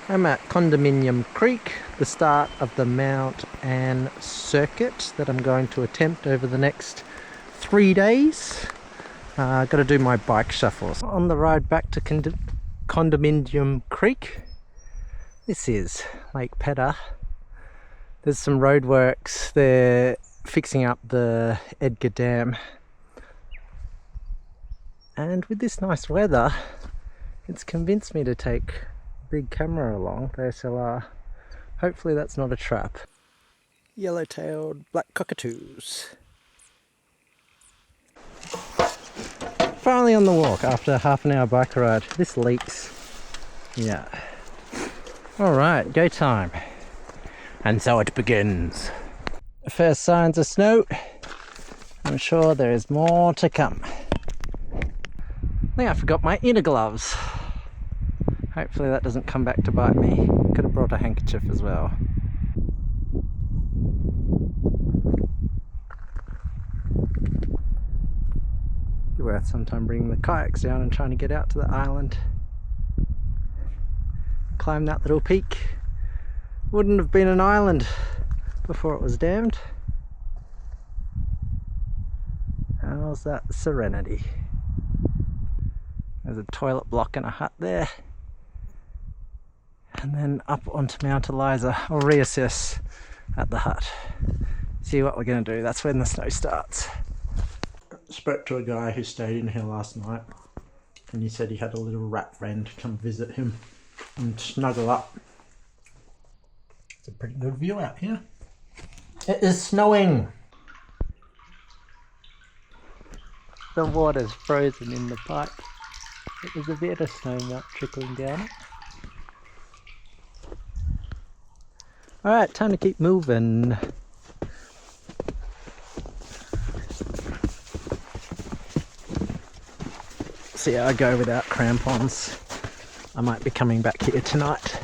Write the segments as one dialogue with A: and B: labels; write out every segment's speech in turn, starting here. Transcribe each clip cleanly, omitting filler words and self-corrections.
A: I'm at Condominium Creek, the start of the Mount Ann circuit that I'm going to attempt over the next 3 days. Got to do my bike shuffles. On the ride back to Condominium Creek, this is Lake Pedder. There's some roadworks. They're fixing up the Edgar Dam. And with this nice weather, it's convinced me to take big camera along, the SLR. Hopefully that's not a trap. Yellow-tailed black cockatoos. Finally on the walk after a half an hour bike ride. This leaks. Yeah. Alright, go time. And so it begins. First signs of snow. I'm sure there is more to come. I think I forgot my inner gloves. Hopefully that doesn't come back to bite me. Could have brought a handkerchief as well. Be worth sometime bringing the kayaks down and trying to get out to the island. Climb that little peak. Wouldn't have been an island before it was dammed. How's that serenity? There's a toilet block and a hut there. And then up onto Mount Eliza. I'll reassess at the hut. See what we're going to do. That's when the snow starts. Spoke to a guy who stayed in here last night, and he said he had a little rat friend come visit him and snuggle up. It's a pretty good view out here. It is snowing. The water's frozen in the pipe. There's a bit of snow melt trickling down it. Alright, time to keep moving. See how I go without crampons. I might be coming back here tonight.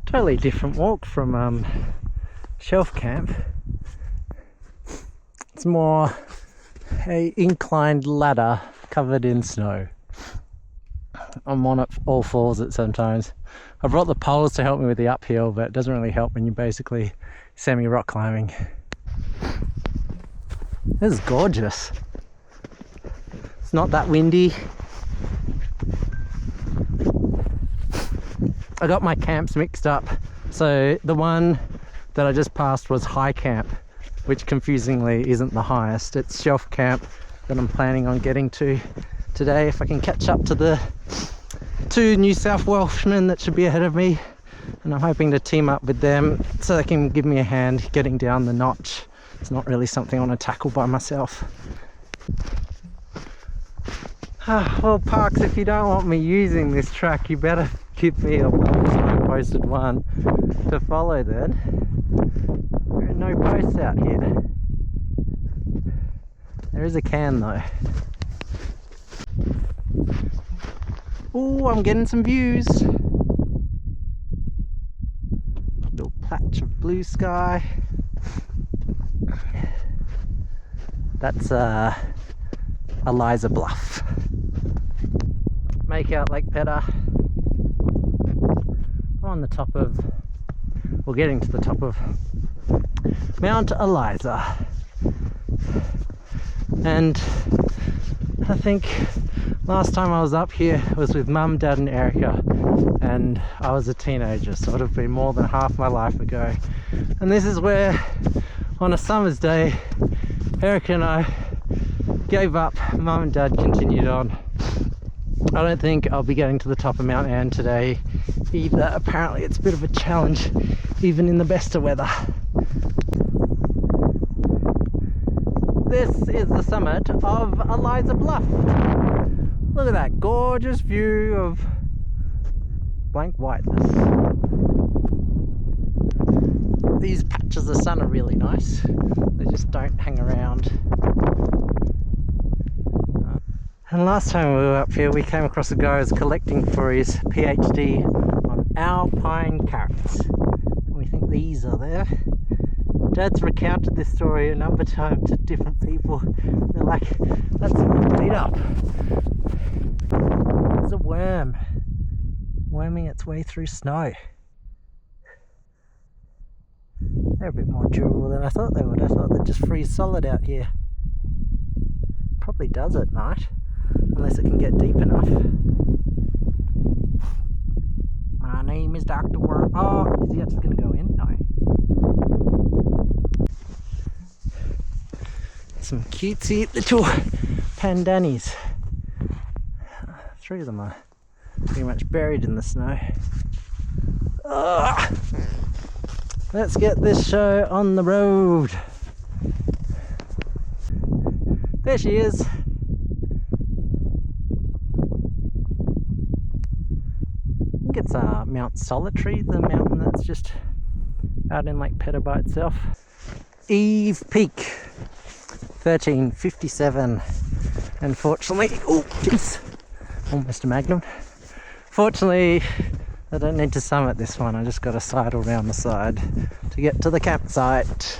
A: Totally different walk from Shelf Camp. It's more a inclined ladder covered in snow. I'm on it all fours at sometimes. I brought the poles to help me with the uphill, but it doesn't really help when you're basically semi-rock climbing. This is gorgeous. It's not that windy. I got my camps mixed up. So the one that I just passed was High Camp, which confusingly isn't the highest. It's Shelf Camp that I'm planning on getting to today if I can catch up to the 2 New South Welshmen that should be ahead of me, and I'm hoping to team up with them so they can give me a hand getting down the notch. It's not really something I want to tackle by myself. Well, Parks, if you don't want me using this track, you better give me a posted one to follow then. There are no posts out here. There is a can though. Oh, I'm getting some views. Little patch of blue sky. That's Eliza Bluff. Make out Lake Pedder. I'm on the top of, we're getting to the top of Mount Eliza. And I think last time I was up here was with Mum, Dad and Erica, and I was a teenager, so it would have been more than half my life ago. And this is where, on a summer's day, Erica and I gave up. Mum and Dad continued on. I don't think I'll be getting to the top of Mount Ann today either. Apparently it's a bit of a challenge, even in the best of weather. This is the summit of Eliza Bluff. Look at that gorgeous view of blank whiteness. These patches of sun are really nice. They just don't hang around. And last time we were up here, we came across a guy who was collecting for his PhD on alpine carrots. And we think these are there. Dad's recounted this story a number of times to different people. They're like, that's made up. There's a worm. worming its way through snow. They're a bit more durable than I thought they would. I thought they'd just freeze solid out here. Probably does at night, unless it can get deep enough. My name is Dr. Worm. Oh, is he actually going to go in? No. Some cutesy little pandanus. 3 of them are pretty much buried in the snow. Ugh. Let's get this show on the road. There she is. I think it's Mount Solitary, the mountain that's just out in Lake Pedder by itself. Eve Peak, 1357. Unfortunately, oh jeez, almost a Magnum. Fortunately, I don't need to summit this one. I just got to sidle around the side to get to the campsite.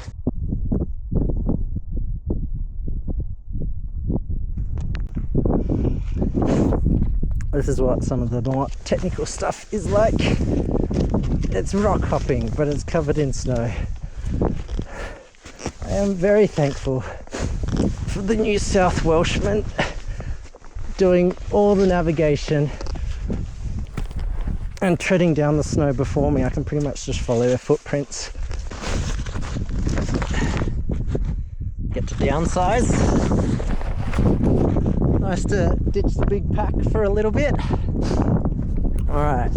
A: This is what some of the more technical stuff is like. It's rock hopping, but it's covered in snow. I am very thankful for the New South Welshmen doing all the navigation and treading down the snow before me. I can pretty much just follow their footprints. Get to downsize. Nice to ditch the big pack for a little bit. Alright.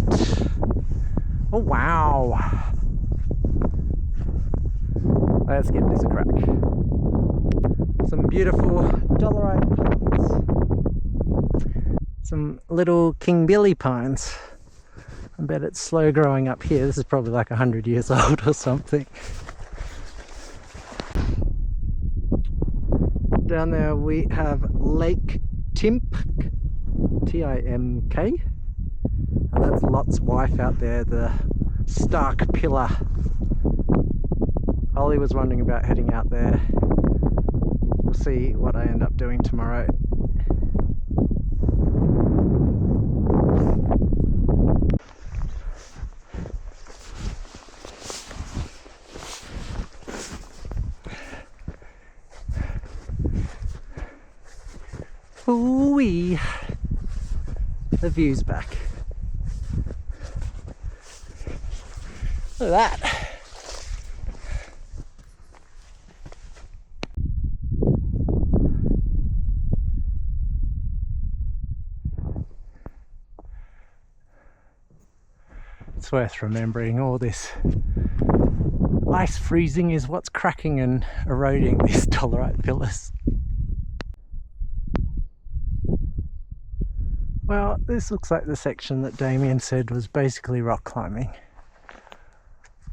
A: Oh wow. Let's give this a crack. Some beautiful dolerite palms. Some little King Billy pines. I bet it's slow growing up here. This is probably like 100 years old or something. Down there we have Lake Timk, T-I-M-K, and that's Lot's wife out there, the stark pillar. Ollie was wondering about heading out there. We'll see what I end up doing tomorrow. Ooh-wee, the view's back. Look at that. It's worth remembering all this ice freezing is what's cracking and eroding these dolerite pillars. Well, this looks like the section that Damien said was basically rock climbing.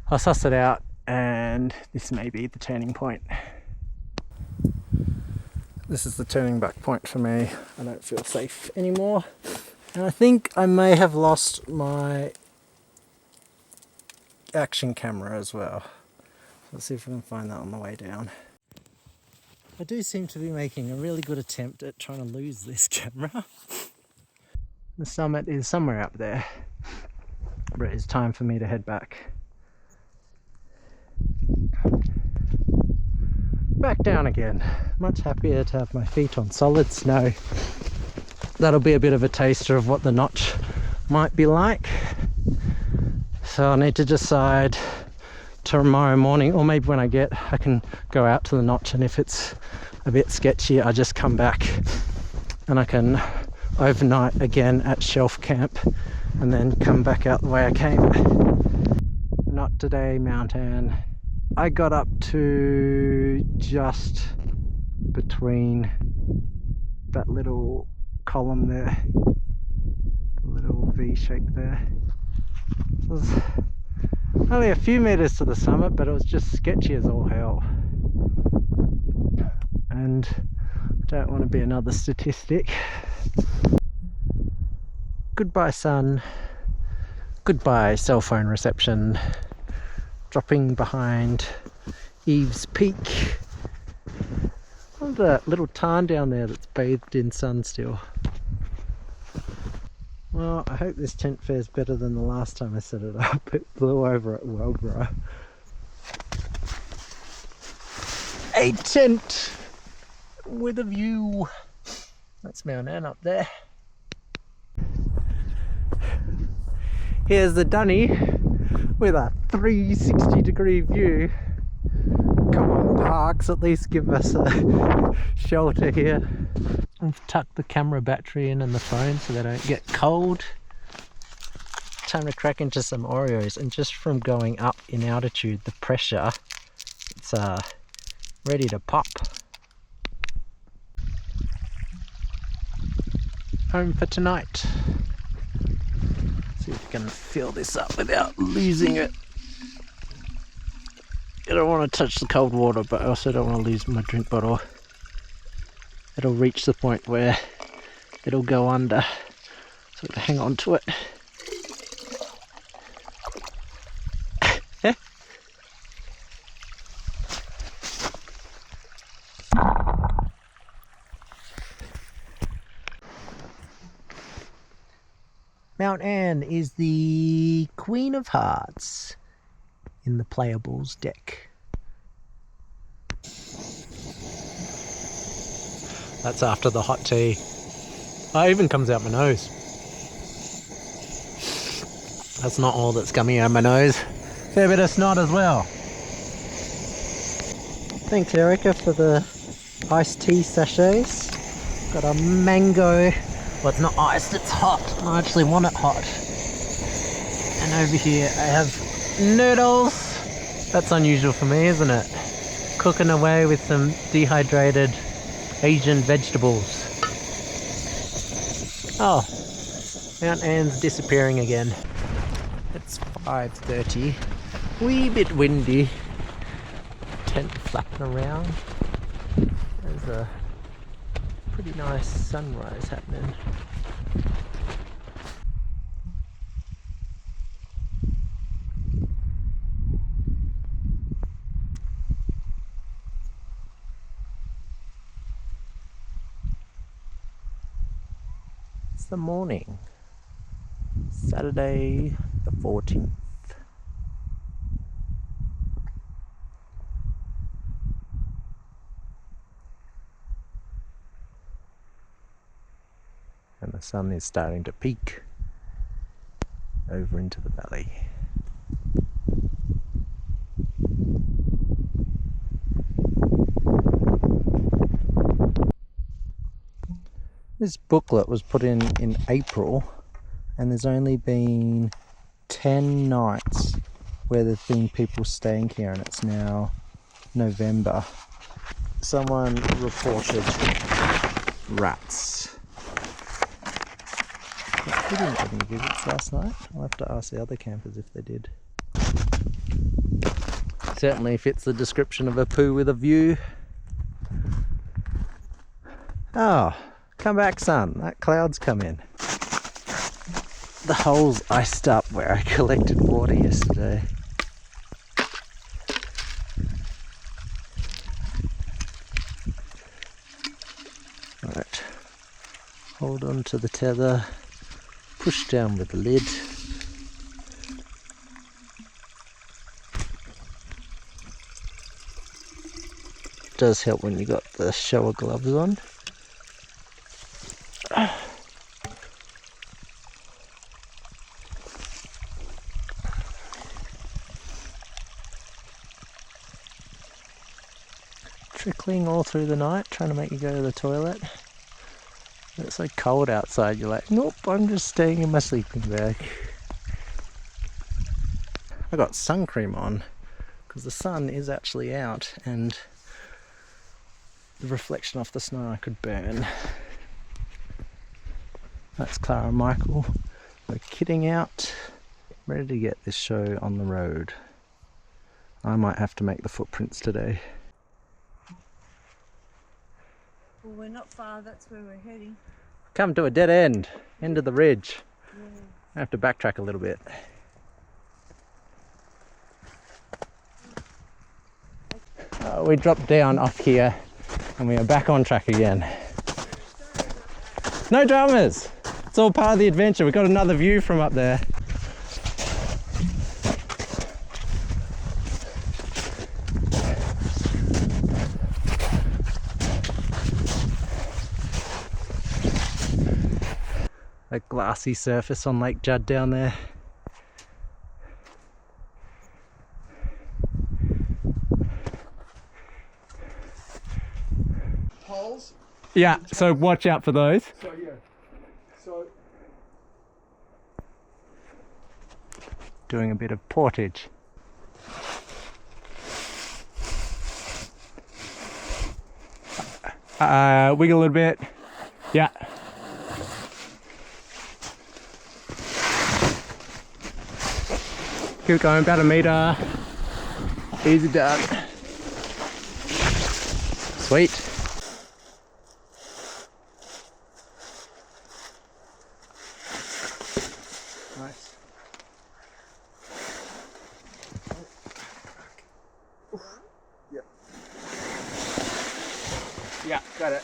A: I'll suss it out and this may be the turning point. This is the turning back point for me. I don't feel safe anymore. And I think I may have lost my action camera as well. Let's see if I can find that on the way down. I do seem to be making a really good attempt at trying to lose this camera. The summit is somewhere up there, but it's time for me to head back. Back down again. Much happier to have my feet on solid snow. That'll be a bit of a taster of what the notch might be like. So I need to decide tomorrow morning, or maybe when I can go out to the notch, and if it's a bit sketchy I just come back and I can overnight again at Shelf Camp and then come back out the way I came. Not today, Mount Anne. I got up to just between that little column there, the little V shape there. It was only a few meters to the summit, but it was just sketchy as all hell. And I don't want to be another statistic. Goodbye sun, goodbye cell phone reception. Dropping behind Eve's Peak. Look at that little tarn down there that's bathed in sun still. Well, I hope this tent fares better than the last time I set it up. It blew over at Wellborough. A tent with a view. That's Mount Ann up there. Here's the Dunny with a 360-degree view. Come on, Parks, at least give us a shelter here. I've tucked the camera battery in and the phone so they don't get cold. Time to crack into some Oreos, and just from going up in altitude, the pressure, it's ready to pop. Home for tonight. See if we can fill this up without losing it. I don't want to touch the cold water, but I also don't want to lose my drink bottle. It'll reach the point where it'll go under, so to hang on to it. Mount Ann is the Queen of Hearts in the Playables deck. That's after the hot tea. Oh, it even comes out my nose. That's not all that's coming out my nose. Fair bit of snot as well. Thanks, Erica, for the iced tea sachets. Got a mango. Well, it's not iced, it's hot. I actually want it hot. And over here I have noodles. That's unusual for me, isn't it? Cooking away with some dehydrated Asian vegetables. Oh, Mount Ann's disappearing again. It's 5:30. Wee bit windy. Tent flapping around. There's a pretty nice sunrise happening. It's the morning, Saturday the 14th. And the sun is starting to peek over into the valley. This booklet was put in April, and there's only been 10 nights where there've been people staying here, and it's now November. Someone reported rats. We didn't get any visits last night. I'll have to ask the other campers if they did. Certainly fits the description of a poo with a view. Oh, come back, sun. That cloud's come in. The hole's iced up where I collected water yesterday. Right, hold on to the tether, push down with the lid. Does help when you got the shower gloves on. Trickling all through the night, trying to make you go to the toilet. It's so cold outside, you're like, nope, I'm just staying in my sleeping bag. I got sun cream on because the sun is actually out and the reflection off the snow I could burn. That's Clara and Michael. We're kitting out, ready to get this show on the road. I might have to make the footprints today.
B: Well, we're not far, that's where we're heading.
A: Come to a dead end of the ridge.
B: Yeah.
A: I have to backtrack a little bit. We dropped down off here and we are back on track again. No dramas! It's all part of the adventure. We've got another view from up there. A glassy surface on Lake Judd down there.
C: Holes.
A: Yeah, so watch out for those.
C: So yeah. So
A: Doing a bit of portage. Wiggle a little bit. Yeah. Keep going, about a metre. Easy down. Sweet. Nice.
C: Yep.
A: Yeah, got it.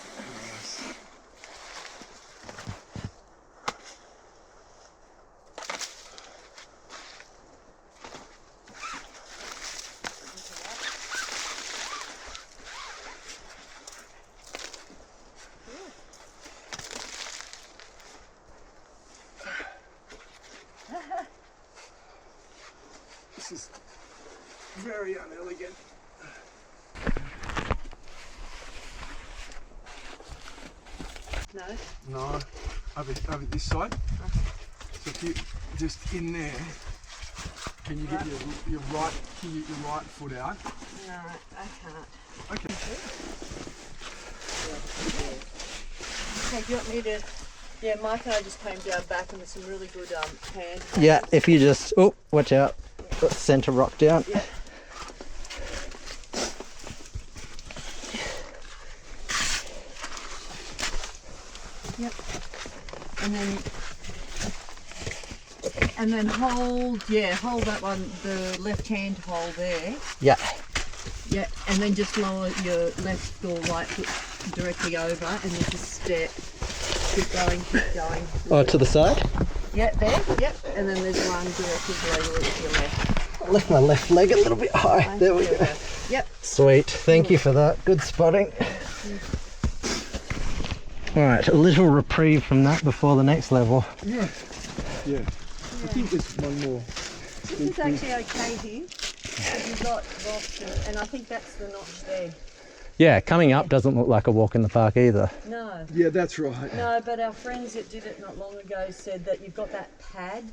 C: this is very unelegant.
B: No.
C: No, over this side. So if you just in there, can you get your right foot out?
B: No, I can't.
C: Okay.
B: Okay, do you want me to? Yeah, Mike and I just came down back and there's some really good hand.
A: Yeah, if you just, oh, watch out. Got centre rock down.
B: Yeah. Yep. And then hold that one, the left hand hold there.
A: Yeah.
B: Yeah, and then just lower your left or right foot directly over and then just step. Keep going.
A: Oh, to the side?
B: Yeah, there, yep. And then there's one directly below to your left.
A: I'll lift my left leg a little bit high. There we go.
B: Yep.
A: Sweet. Thank you for that. Good spotting. Alright, a little reprieve from that before the next level.
C: Yeah. Yeah. I think there's one more.
B: This is actually okay here. You've got rocks and I think that's the notch there.
A: Yeah, coming up doesn't look like a walk in the park either.
B: No.
C: Yeah, that's right.
B: No, but our friends that did it not long ago said that you've got that pad.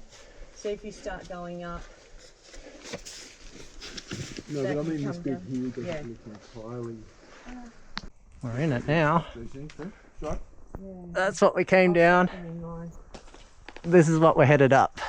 B: So if you start going up.
C: No,
B: that
C: but I
B: can
C: mean this
B: come
C: bit
B: down.
C: here doesn't
B: Yeah.
C: look entirely.
A: We're in it now.
C: Do you think so? Right?
A: That's what we came down.
B: Really nice.
A: This is what we're headed up.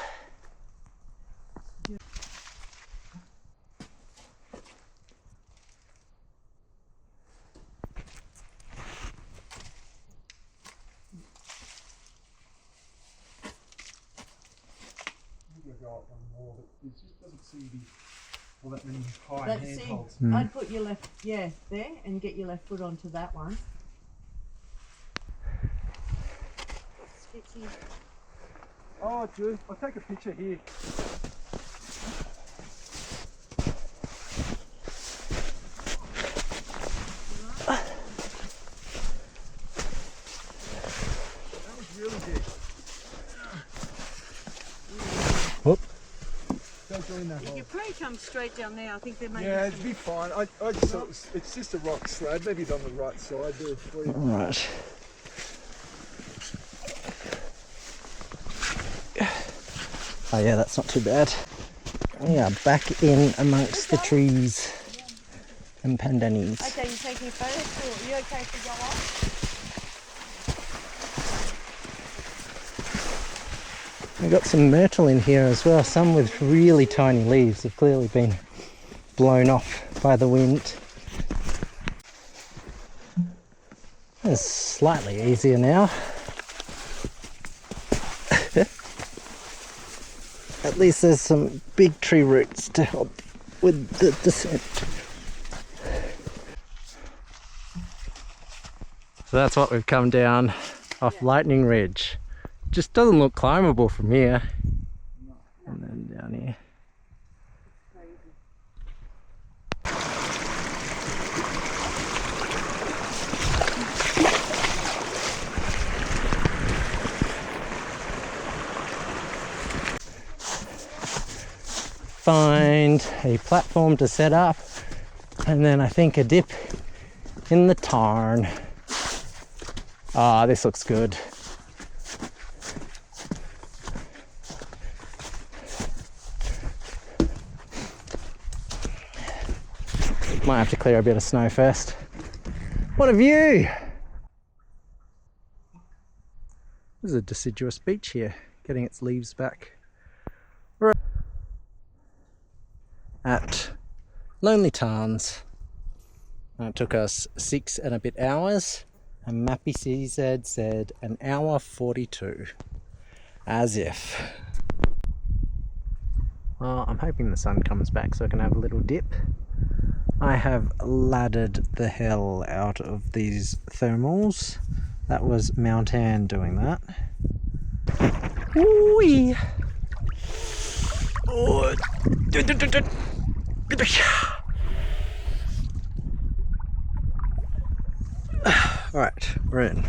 C: Go up one more, but it just doesn't seem to be all that many high
B: But
C: handholds.
B: see, I'd put your left, there, and get your left foot onto that one. Sketchy.
C: Oh, Drew, I'll take a picture here. That was really big.
A: Whoop.
C: Don't go in that
B: You
C: hole.
B: could probably come straight down there. I think there may
C: Yeah,
B: be
C: it'd be fine. I just thought it's just a rock slab. Maybe it's on the right side there for you.
A: Alright. Oh yeah, that's not too bad. We are back in amongst the trees and pandanus.
B: Okay, you taking photos? Or are you okay to go on?
A: We've got some myrtle in here as well, some with really tiny leaves have clearly been blown off by the wind. It's slightly easier now. At least there's some big tree roots to help with the descent. So that's what we've come down off Lightning Ridge. just doesn't look climbable from here. And then down here. Find a platform to set up, and then I think a dip in the tarn. Ah, this looks good. Might have to clear a bit of snow first. What a view! There's a deciduous beech here, getting its leaves back. We're at Lonely Tarns. It took us 6 and a bit hours, and Mappy CZ said an hour 42. As if. Well, I'm hoping the sun comes back so I can have a little dip. I have laddered the hell out of these thermals. That was Mount Anne doing that. Whee! Oh. Alright, we're in.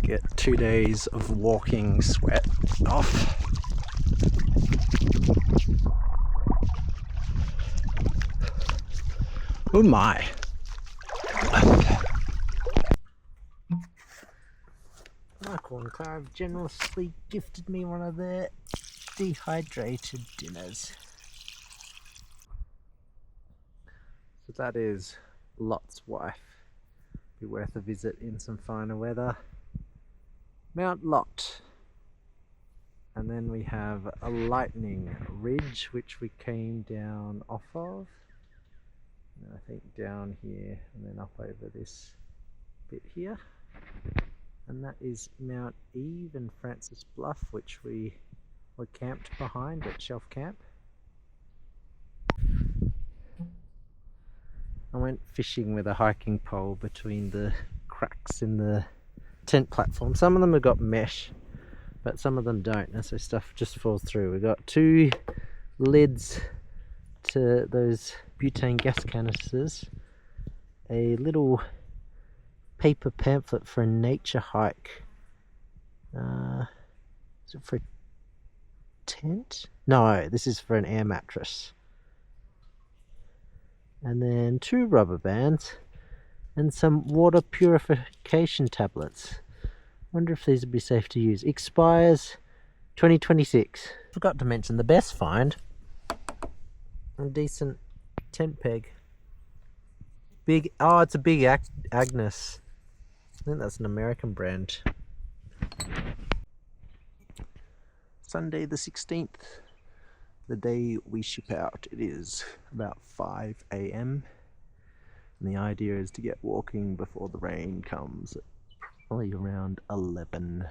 A: Get 2 days of walking sweat off. Oh my. Michael and Clara have generously gifted me one of their dehydrated dinners. So that is Lot's Wife. Be worth a visit in some finer weather. Mount Lot. And then we have a Lightning Ridge which we came down off of. And I think down here and then up over this bit here. And that is Mount Eve and Francis Bluff, which we were camped behind at Shelf Camp. I went fishing with a hiking pole between the cracks in the tent platform. Some of them have got mesh, but some of them don't, and so stuff just falls through. We've got 2 lids to those butane gas canisters, a little paper pamphlet for a nature hike. Is it for a tent? No, this is for an air mattress. And then 2 rubber bands and some water purification tablets. Wonder if these would be safe to use. Expires 2026. Forgot to mention the best find. A decent tent peg. Big, oh, it's a Big Agnes. I think that's an American brand. Sunday the 16th, the day we ship out. It is about 5 AM and the idea is to get walking before the rain comes at probably around 11.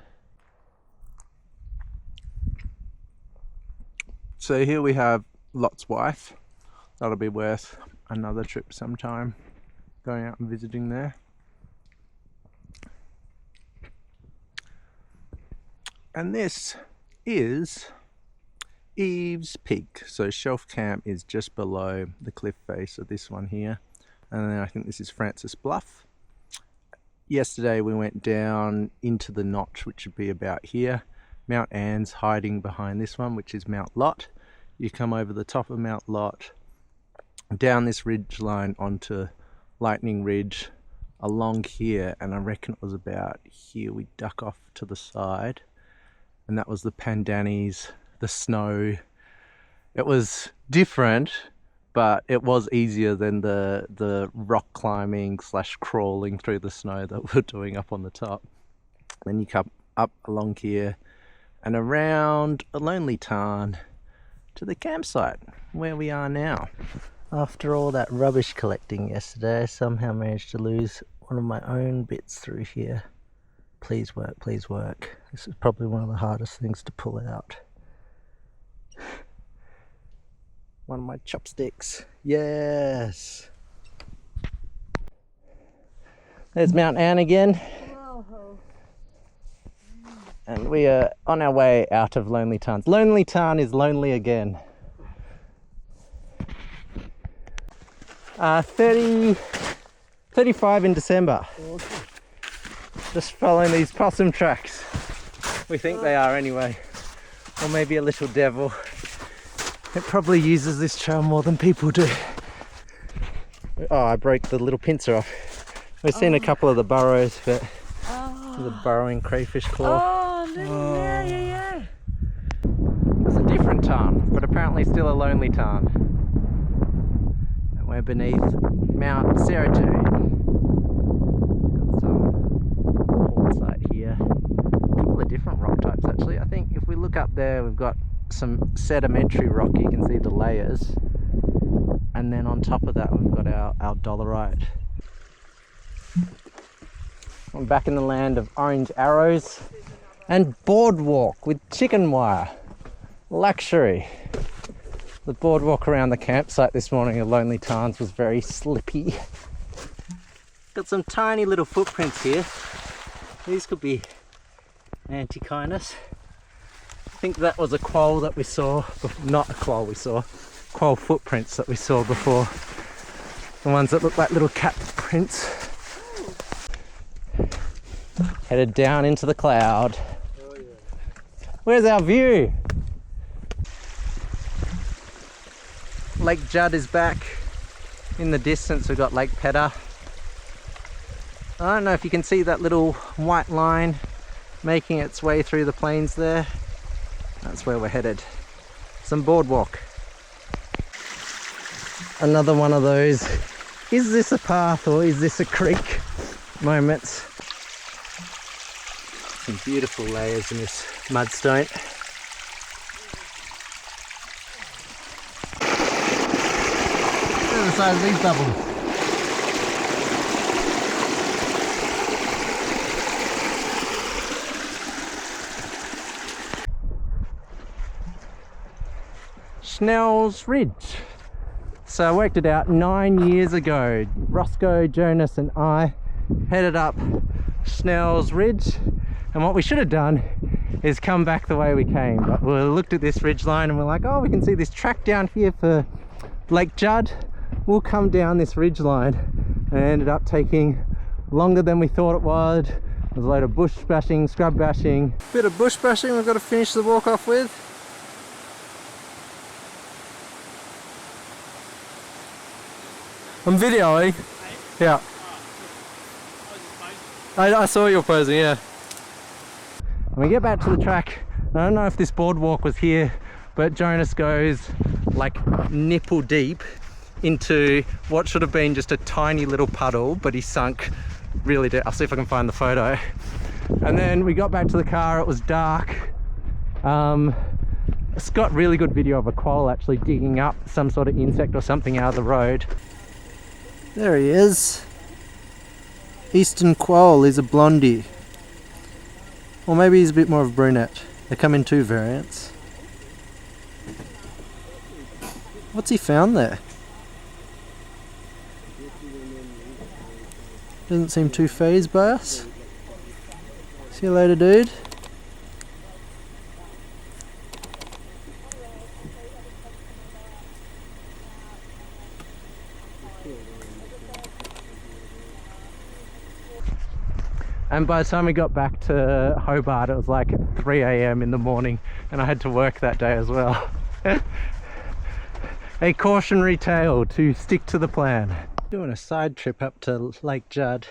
C: So here we have Lot's Wife. That'll be worth another trip sometime, going out and visiting there. And this is Eve's Peak. So Shelf Camp is just below the cliff face of this one here. And then I think this is Francis Bluff. Yesterday we went down into the notch, which would be about here. Mount Anne's hiding behind this one, which is Mount Lot. You come over the top of Mount Lot, down this ridge line onto Lightning Ridge, along here, and I reckon it was about here we duck off to the side. And that was the Pandanus, the snow. It was different, but it was easier than the rock climbing / crawling through the snow that we're doing up on the top. Then you come up along here and around a Lonely Tarn to the campsite where we are now. After all that rubbish collecting yesterday, I somehow managed to lose one of my own bits through here.
A: Please work, please work. This is probably one of the hardest things to pull out. One of my chopsticks. Yes! There's Mount Anne again. And we are on our way out of Lonely Tarns. Lonely Tarn is lonely again. 35 in December. Just following these possum tracks. We think they are anyway. Or maybe a little devil. It probably uses this trail more than people do. Oh, I broke the little pincer off. We've seen a couple of the burrows, but the burrowing crayfish claw.
B: Yeah.
A: It's a different tarn, but apparently still a lonely tarn. And we're beneath Mount Sarah Jane. Got some quartzite here. A couple of different rock types actually. I think if we look up there, we've got some sedimentary rock. You can see the layers. And then on top of that, we've got our dolerite. I'm back in the land of orange arrows and boardwalk with chicken wire. Luxury. The boardwalk around the campsite this morning at Lonely Tarns was very slippy. Got some tiny little footprints here. These could be Antechinus. I think that was a quoll that we saw, not a quoll we saw, quoll footprints that we saw before. The ones that look like little cat prints. Headed down into the cloud. Oh, yeah. Where's our view? Lake Judd is back. In the distance we've got Lake Pedder. I don't know if you can see that little white line making its way through the plains there. That's where we're headed. Some boardwalk. Another one of those, is this a path or is this a creek moments. Some beautiful layers in this mudstone. Look at the size of these bubbles. Snell's Ridge. So I worked it out 9 years ago. Roscoe, Jonas and I headed up Snell's Ridge. And what we should have done is come back the way we came. But we looked at this ridge line and we're like, oh, we can see this track down here for Lake Judd. We'll come down this ridge line. And it ended up taking longer than we thought it would. There's a load of bush bashing, scrub bashing. Bit of bush bashing we've got to finish the walk off with. I'm videoing. Yeah. I saw you posing, yeah. When we get back to the track, I don't know if this boardwalk was here, but Jonas goes like nipple deep into what should have been just a tiny little puddle, but he sunk really deep. I'll see if I can find the photo. And then we got back to the car, it was dark. It's got really good video of a quoll actually digging up some sort of insect or something out of the road. There he is. Eastern quoll is a blondie. Or maybe he's a bit more of a brunette. They come in two variants. What's he found there? Doesn't seem too fazed by us. See you later, dude. And by the time we got back to Hobart, it was like 3 AM in the morning, and I had to work that day as well. A cautionary tale to stick to the plan. Doing a side trip up to Lake Judd,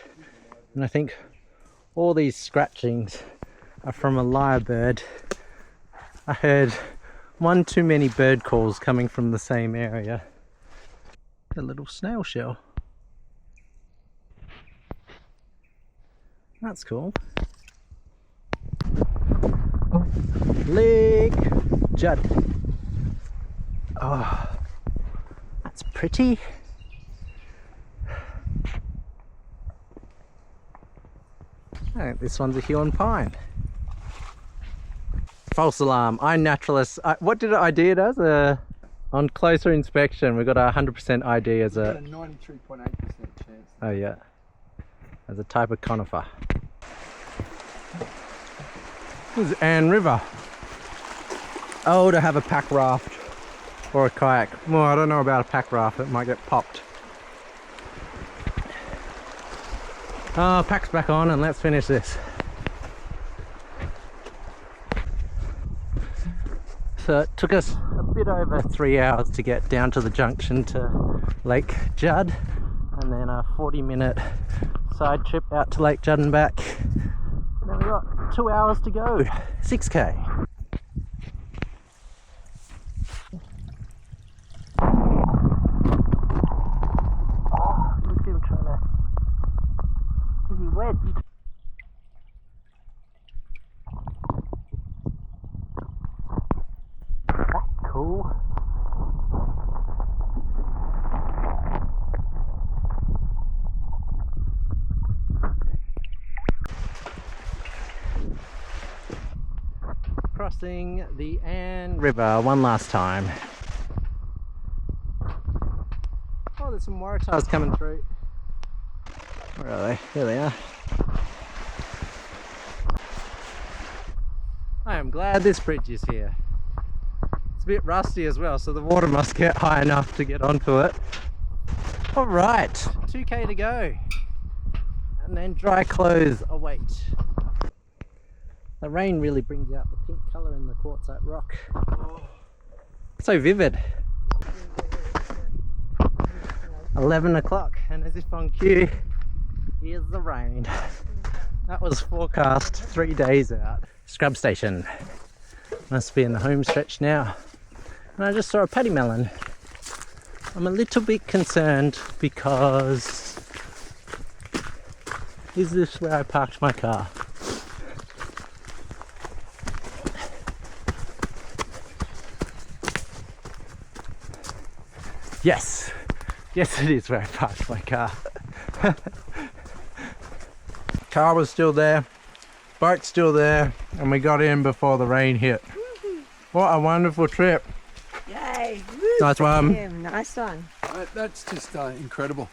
A: and I think all these scratchings are from a lyrebird. I heard one too many bird calls coming from the same area. A little snail shell. That's cool. Lake Judd. Oh, that's pretty. I think this one's a Huon pine. False alarm. iNaturalist. What did it ID it as? On closer inspection, we got a 100% ID as a
C: 93.8% chance.
A: Oh yeah, as a type of conifer. This is Ann River. Oh, to have a pack raft or a kayak. Well, I don't know about a pack raft, it might get popped. Oh, pack's back on and let's finish this. So it took us a bit over 3 hours to get down to the junction to Lake Judd, and then a 40-minute side trip out to Lake Judd and back. And then we got 2 hours to go, 6k. Oh, look at him trying to... Is he wedged? That's cool. Crossing the Ann River one last time. Oh, there's some Waratahs coming through. Where are they? There they are. I am glad this bridge is here. It's a bit rusty as well, so the water must get high enough to get onto it. All right, 2k to go. And then dry clothes await. The rain really brings out the pink colour in the quartzite rock. So vivid. 11 o'clock, and as if on cue, here's the rain. That was forecast 3 days out. Scrub station. Must be in the home stretch now. And I just saw a paddy melon. I'm a little bit concerned because... is this where I parked my car? Yes! Yes, it is where I parked my car. Car was still there, boat's still there, and we got in before the rain hit. What a wonderful trip.
D: Yay!
A: Nice one.
D: Nice one.
E: That's just incredible.